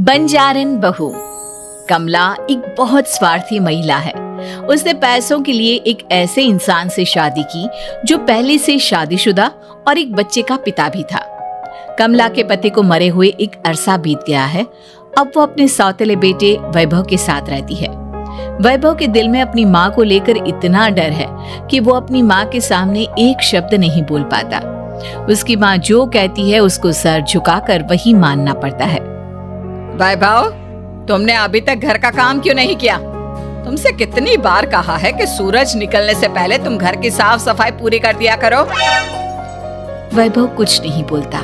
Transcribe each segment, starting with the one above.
बंजारन बहू। कमला एक बहुत स्वार्थी महिला है। उसने पैसों के लिए एक ऐसे इंसान से शादी की जो पहले से शादीशुदा और एक बच्चे का पिता भी था। कमला के पति को मरे हुए एक अरसा बीत गया है। अब वो अपने सौतेले बेटे वैभव के साथ रहती है। वैभव के दिल में अपनी माँ को लेकर इतना डर है कि वो अपनी माँ के सामने एक शब्द नहीं बोल पाता। उसकी माँ जो कहती है उसको सर झुकाकर वही मानना पड़ता है। वैभव, तुमने अभी तक घर का काम क्यों नहीं किया? तुमसे कितनी बार कहा है कि सूरज निकलने से पहले तुम घर की साफ सफाई पूरी कर दिया करो। वैभव कुछ नहीं बोलता,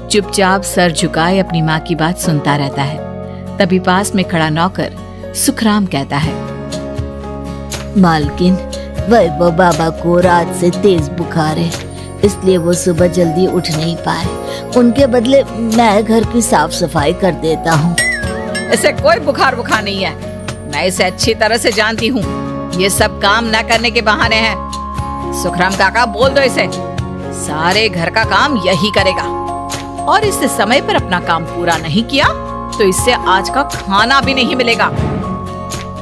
चुपचाप सर झुकाए अपनी माँ की बात सुनता रहता है। तभी पास में खड़ा नौकर सुखराम कहता है, मालकिन, वैभव बाबा को रात से तेज बुखार है, इसलिए वो सुबह जल्दी उठ नहीं पाए। उनके बदले मैं घर की साफ सफाई कर देता हूँ। इसे कोई बुखार नहीं है। मैं इसे अच्छी तरह से जानती हूँ। ये सब काम न करने के बहाने हैं। सुखराम काका, बोल दो इसे, सारे घर का काम यही करेगा। और इससे समय पर अपना काम पूरा नहीं किया तो इससे आज का खाना भी नहीं मिलेगा।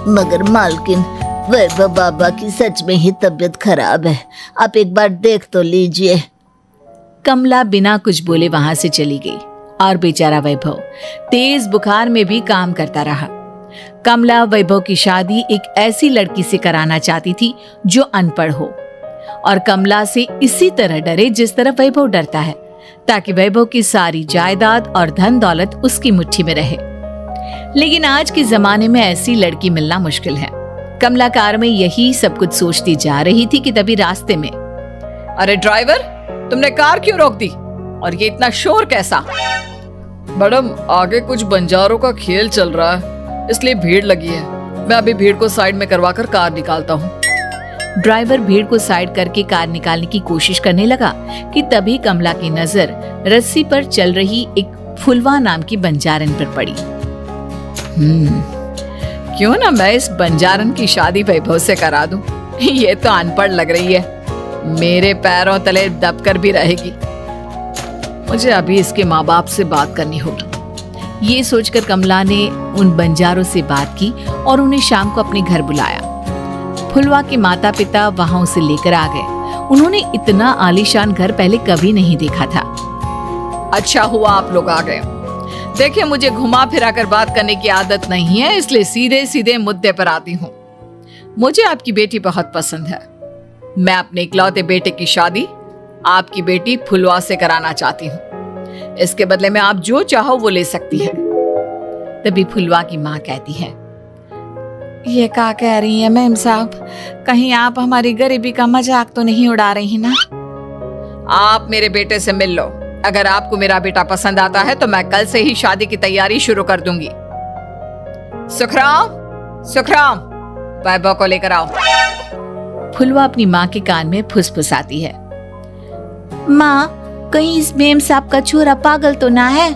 मगर मालकिन, वैभव बाबा की सच में ही तबीयत खराब है, आप एक बार देख तो लीजिए। कमला बिना कुछ बोले वहां से चली गई और बेचारा वैभव तेज बुखार में भी काम करता रहा। कमला वैभव की शादी एक ऐसी लड़की से कराना चाहती थी जो अनपढ़ हो और कमला से इसी तरह डरे जिस तरह वैभव डरता है, ताकि वैभव की सारी जायदाद और धन दौलत उसकी मुट्ठी में रहे। लेकिन आज के जमाने में ऐसी लड़की मिलना मुश्किल है। कमला कार में यही सब कुछ सोचती जा रही थी कि तभी रास्ते में, अरे ड्राइवर, तुमने कार क्यों रोक दी? और ये इतना शोर कैसा? मैडम, आगे कुछ बंजारों का खेल चल रहा है, इसलिए भीड़ लगी है। मैं अभी भीड़ को साइड में करवाकर कार निकालता हूँ। ड्राइवर भीड़ को साइड करके कार निकालने की कोशिश करने लगा कि तभी कमला की नजर रस्सी पर चल रही एक फुलवा नाम की बंजारन पर पड़ी। क्यों ना मैं इस बंजारन की शादी वैभव से करा दूं? ये तो अनपढ़ लग रही है, मेरे पैरों तले दबकर भी रहेगी। मुझे अभी इसके माँ बाप से बात करनी होगी। ये सोचकर कमला ने उन बंजारों से बात की और उन्हें शाम को अपने घर बुलाया। फुलवा के माता पिता वहां उसे लेकर आ गए। उन्होंने इतना आलीशान घर पहले कभी नहीं देखा था। अच्छा हुआ आप लोग आ गए। देखिए, मुझे घुमा फिरा कर बात करने की आदत नहीं है, इसलिए सीधे सीधे मुद्दे पर आती हूँ। मुझे आपकी बेटी बहुत पसंद है। मैं अपने इकलौते बेटे की शादी आपकी बेटी फुलवा से कराना चाहती हूँ। इसके बदले में आप जो चाहो वो ले सकती है। तभी फुलवा की माँ कहती है, ये क्या कह रही है मैम साहब? कहीं आप हमारी गरीबी का मजाक तो नहीं उड़ा रही ना? आप मेरे बेटे से मिल लो। अगर आपको मेरा बेटा पसंद आता है तो मैं कल से ही शादी की तैयारी शुरू कर दूंगी। सुखराम, सुखराम, वैभव को लेकर आओ। फुलवा अपनी माँ के कान में फुसफुसाती है, माँ, कहीं इस मेम साहब का छोरा पागल तो ना है?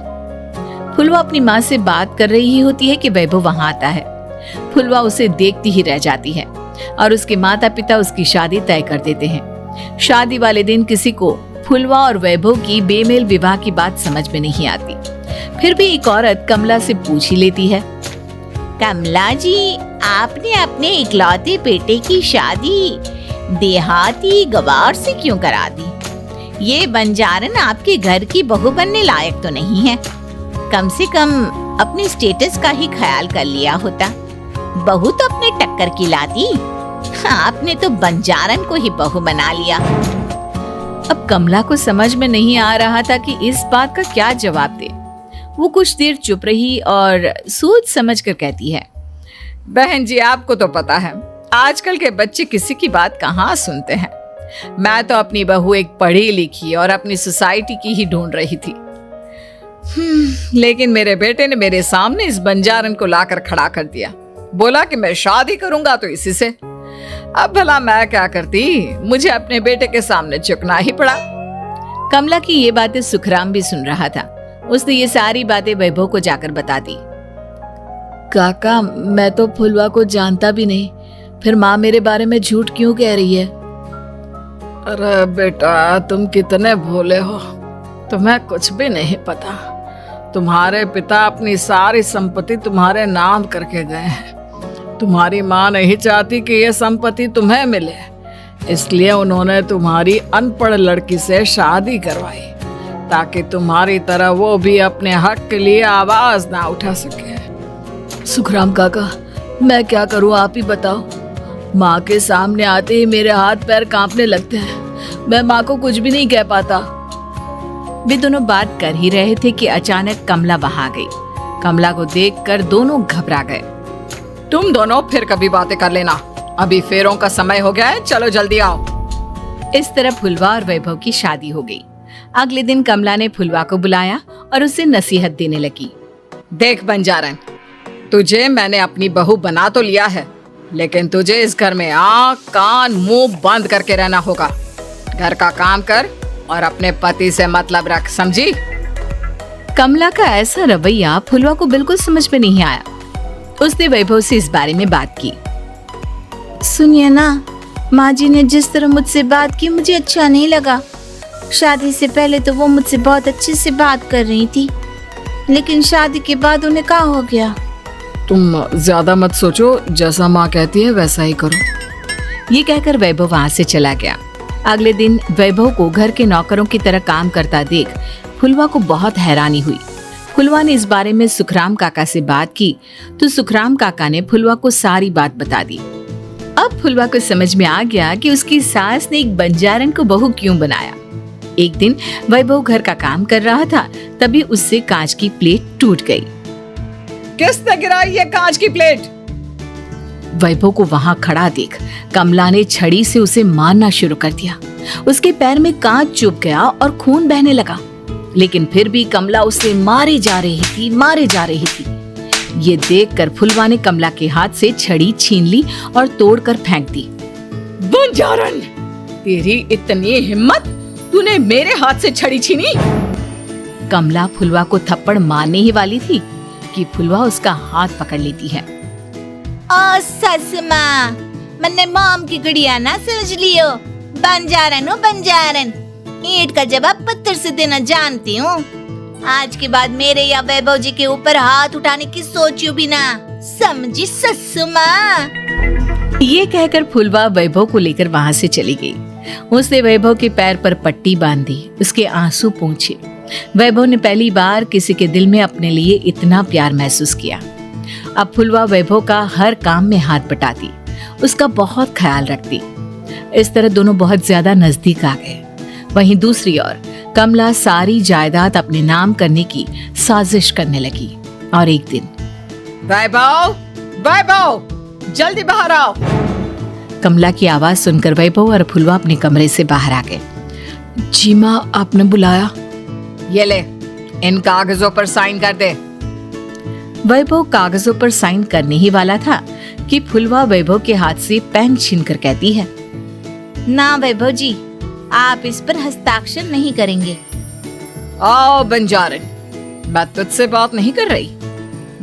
फुलवा अपनी माँ से बात कर रही होती है कि वैभव वहां आता है। फुलवा उसे देखती ही रह जाती है और उसके माता पिता उसकी शादी तय कर देते हैं। शादी वाले दिन किसी को फुलवा और वैभव की बेमेल विवाह की बात समझ में नहीं आती। फिर भी एक औरत कमला से पूछ ही लेती है, कमला जी, आपने अपने इकलौते बेटे की शादी देहाती गवार से क्यों करा दी? ये बंजारन आपके घर की बहू बनने लायक तो नहीं है। कम से कम अपने स्टेटस का ही ख्याल कर लिया होता। बहू तो अपने टक्कर की लाती, आपने तो बंजारन को ही बहू बना लिया। अब कमला को समझ में नहीं आ रहा था कि इस बात का क्या जवाब दे। वो कुछ देर चुप रही और सोच समझ कर कहती है, बहन जी, आपको तो पता है आजकल के बच्चे किसी की बात कहाँ सुनते हैं। मैं तो अपनी बहू एक पढ़ी लिखी और अपनी सोसाइटी की ही ढूंढ रही थी। लेकिन मेरे बेटे ने मेरे सामने इस बंजारन को लाकर खड़ा कर दिया। बोला कि मैं शादी करूंगा तो इसी से। अब भला मैं क्या करती? मुझे अपने बेटे के सामने झुकना ही पड़ा। कमला की ये बातें सुखराम भी सुन रहा था। उसने ये सारी बातें वैभव को जाकर बता दी। काका, मैं तो फुलवा को जानता भी नहीं, फिर माँ मेरे बारे में झूठ क्यों कह रही है? अरे बेटा, तुम कितने भोले हो, तुम्हें कुछ भी नहीं पता। तुम्हारे पिता अपनी सारी संपत्ति तुम्हारे नाम करके गए हैं। तुम्हारी माँ नहीं चाहती कि यह संपत्ति तुम्हें मिले, इसलिए उन्होंने तुम्हारी अनपढ़ लड़की से शादी करवाई ताकि तुम्हारी तरह वो भी अपने हक के लिए आवाज ना उठा सके। सुखराम काका, मैं क्या करूं, आप ही बताओ। माँ के सामने आते ही मेरे हाथ पैर कांपने लगते हैं। मैं माँ को कुछ भी नहीं कह पाता। वे दोनों बात कर ही रहे थे कि अचानक कमला वहां आ गई। कमला को देखकर दोनों घबरा गए। तुम दोनों फिर कभी बातें कर लेना, अभी फेरों का समय हो गया है, चलो जल्दी आओ। इस तरह फुलवा और वैभव की शादी हो गई। अगले दिन कमला ने फुलवा को बुलाया और उसे नसीहत देने लगी। देख बंजारन, तुझे मैंने अपनी बहू बना तो लिया है, लेकिन तुझे इस घर में आँख कान मुंह बंद करके रहना होगा। घर का काम कर और अपने पति से मतलब रख, समझी? कमला का ऐसा रवैया फुलवा को बिल्कुल समझ में नहीं आया। उसने वैभव से इस बारे में बात की। सुनिए ना, माँ जी ने जिस तरह मुझसे बात की मुझे अच्छा नहीं लगा। शादी से पहले तो वो मुझसे बहुत अच्छे से बात कर रही थी, लेकिन शादी के बाद उन्हें क्या हो गया? तुम ज्यादा मत सोचो, जैसा माँ कहती है वैसा ही करो। ये कहकर वैभव वहां से चला गया। अगले दिन वैभव को घर के नौकरों की तरह काम करता देख फुलवा को बहुत हैरानी हुई। फुलवा ने इस बारे में सुखराम काका से बात की तो सुखराम काका ने फुलवा को सारी बात बता दी। अब फुलवा को समझ में आ गया कि उसकी सास ने एक बंजारन को बहू क्यों बनाया। एक दिन वैभव घर का काम कर रहा था, तभी उससे कांच की प्लेट टूट गई। किसने गिराई ये कांच की प्लेट? वैभव को वहां खड़ा देख कमला ने छड़ी से उसे मारना शुरू कर दिया। उसके पैर में कांच चुभ गया और खून बहने लगा, लेकिन फिर भी कमला उसे मारे जा रही थी। ये देखकर फुलवा ने कमला के हाथ से छड़ी छीन ली और तोड़कर फेंक दी। बंजारन, तेरी इतनी हिम्मत, तूने मेरे हाथ से छड़ी छीनी? कमला फुलवा को थप्पड़ मारने ही वाली थी कि फुलवा उसका हाथ पकड़ लेती है। ओ सस माँ, मैंने मॉम की गुड़िया ना समझ लियो। बंजारन हो बंजारन, ईंट का जवाब पत्थर से देना जानती हूँ। आज के बाद मेरे या वैभव जी के ऊपर हाथ उठाने की सोचियो भी ना, समझी ससु माँ? ये कहकर फुलवा वैभव को लेकर वहां से चली गई। उसने वैभव के पैर पर पट्टी बांधी, उसके आंसू पोंछे। वैभव ने पहली बार किसी के दिल में अपने लिए इतना प्यार महसूस किया। अब फुलवा वैभव का हर काम में हाथ बटाती, उसका बहुत ख्याल रखती। इस तरह दोनों बहुत ज्यादा नजदीक आ गए। वहीं दूसरी ओर कमला सारी जायदाद अपने नाम करने की साजिश करने लगी। और एक दिन, वैभव, वैभव, जल्दी बाहर आओ। कमला की आवाज सुनकर वैभव और फुलवा अपने कमरे से बाहर आ गए। जी माँ, आपने बुलाया? ये ले, इन कागजों पर साइन कर दे। वैभव कागजों पर साइन करने ही वाला था कि फुलवा वैभव के हाथ से पेन छीनकर कहती है, ना वैभव जी, आप इस पर हस्ताक्षर नहीं करेंगे। आओ बंजारन, मैं तुझसे बात नहीं कर रही।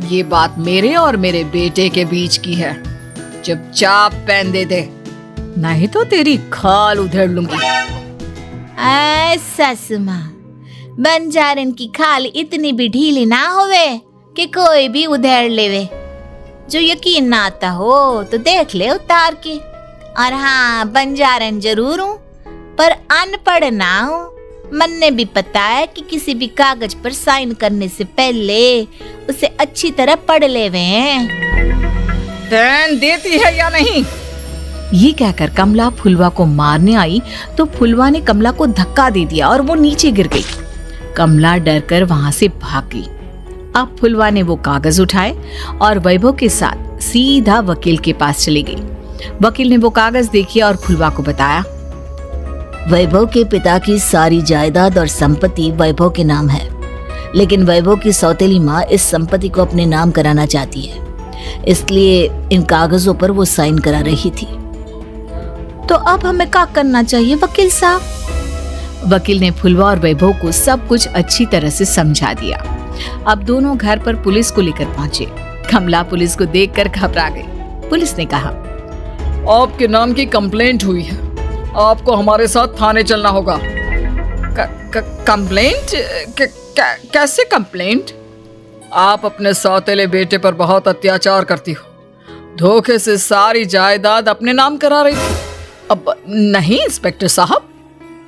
ये बात मेरे और मेरे बेटे के बीच की है। चुपचाप पेन दे दे, नहीं तो तेरी खाल उधेड़ लूंगी। ससु माँ, बंजारन की खाल इतनी भी ढीली ना होवे कि कोई भी उधेड़ लेवे। जो यकीन ना आता हो तो देख ले उतार के। और हाँ, बंजारन जरूर हूँ पर अनपढ़ ना हूँ। मन्ने भी पता है कि किसी भी कागज पर साइन करने से पहले उसे अच्छी तरह पढ़ लेवे हैं। पेन देती है या नहीं? ये कहकर कमला फुलवा को मारने आई तो फुलवा ने कमला को धक्का दे दिया और वो नीचे गिर गई। कमला डरकर वहां से भाग गई। अब फुलवा ने वो कागज उठाए और वैभव के साथ सीधा वकील के पास चली गई। वकील ने वो कागज देखे और फुलवा को बताया, वैभव के पिता की सारी जायदाद और संपत्ति वैभव के नाम है, लेकिन वैभव की सौतेली माँ इस संपत्ति को अपने नाम कराना चाहती है, इसलिए इन कागजों पर वो साइन करा रही थी। तो अब हमें क्या करना चाहिए वकील साहब? वकील ने फुलवा और वैभव को सब कुछ अच्छी तरह से समझा दिया। अब दोनों घर पर पुलिस को लेकर पहुंचे। कमला पुलिस को देखकर घबरा गई। पुलिस ने कहा, आपके नाम की कंप्लेंट हुई है, आपको हमारे साथ थाने चलना होगा। कंप्लेंट? कैसे कंप्लेंट? आप अपने सौतेले बेटे पर बहुत अत्याचार करती हो, धोखे से सारी जायदाद अपने नाम करा रही थी। अब नहीं इंस्पेक्टर साहब,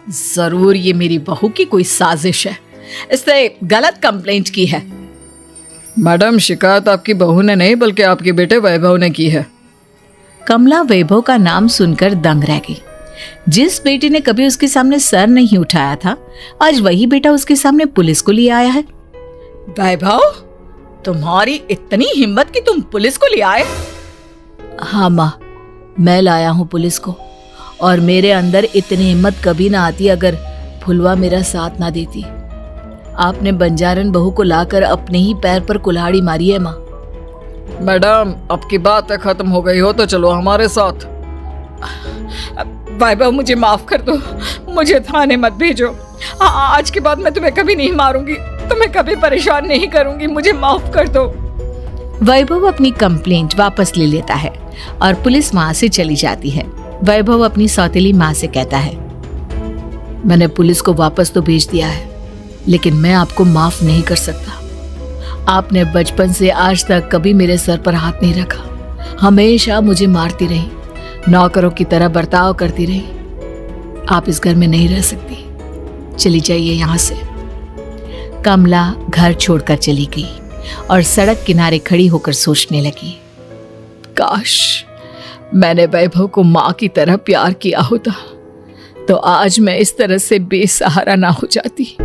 जरूर ये मेरी बहू की कोई साजिश है, इसने गलत कंप्लेंट की है। मैडम, शिकायत आपकी बहू ने नहीं बल्कि आपके बेटे वैभव ने की है। कमला वैभव का नाम सुनकर दंग रह गई। जिस बेटे ने कभी उसके सामने सर नहीं उठाया था, आज वही बेटा उसके सामने पुलिस को लिए आया है। वैभव, तुम्हारी इतनी हिम्मत कि तुम पुलिस को ले आए? हाँ माँ, मैं लाया हूँ पुलिस को, और मेरे अंदर इतनी हिम्मत कभी ना आती अगर फुलवा मेरा साथ ना देती। आपने बंजारन बहू को लाकर अपने ही पैर पर कुल्हाड़ी मारी है माँ। मैडम, अब की बात खत्म हो गई हो तो चलो हमारे साथ। वैभव, मुझे माफ कर दो, मुझे थाने मत भेजो। आज के बाद मैं तुम्हें कभी नहीं मारूंगी, तुम्हें कभी परेशान नहीं करूंगी, मुझे माफ कर दो। वैभव अपनी कंप्लेंट वापस ले लेता है और पुलिस वहां से चली जाती है। वैभव अपनी सौतेली माँ से कहता है, मैंने पुलिस को वापस तो भेज दिया है, लेकिन मैं आपको माफ नहीं कर सकता। आपने बचपन से आज तक कभी मेरे सर पर हाथ नहीं रखा, हमेशा मुझे मारती रही, नौकरों की तरह बर्ताव करती रही। आप इस घर में नहीं रह सकती, चली जाइए यहाँ से। कमला घर छोड़कर चली गई और सड़क किनारे खड़ी होकर सोचने लगी, काश मैंने वैभव को माँ की तरह प्यार किया होता तो आज मैं इस तरह से बेसहारा ना हो जाती।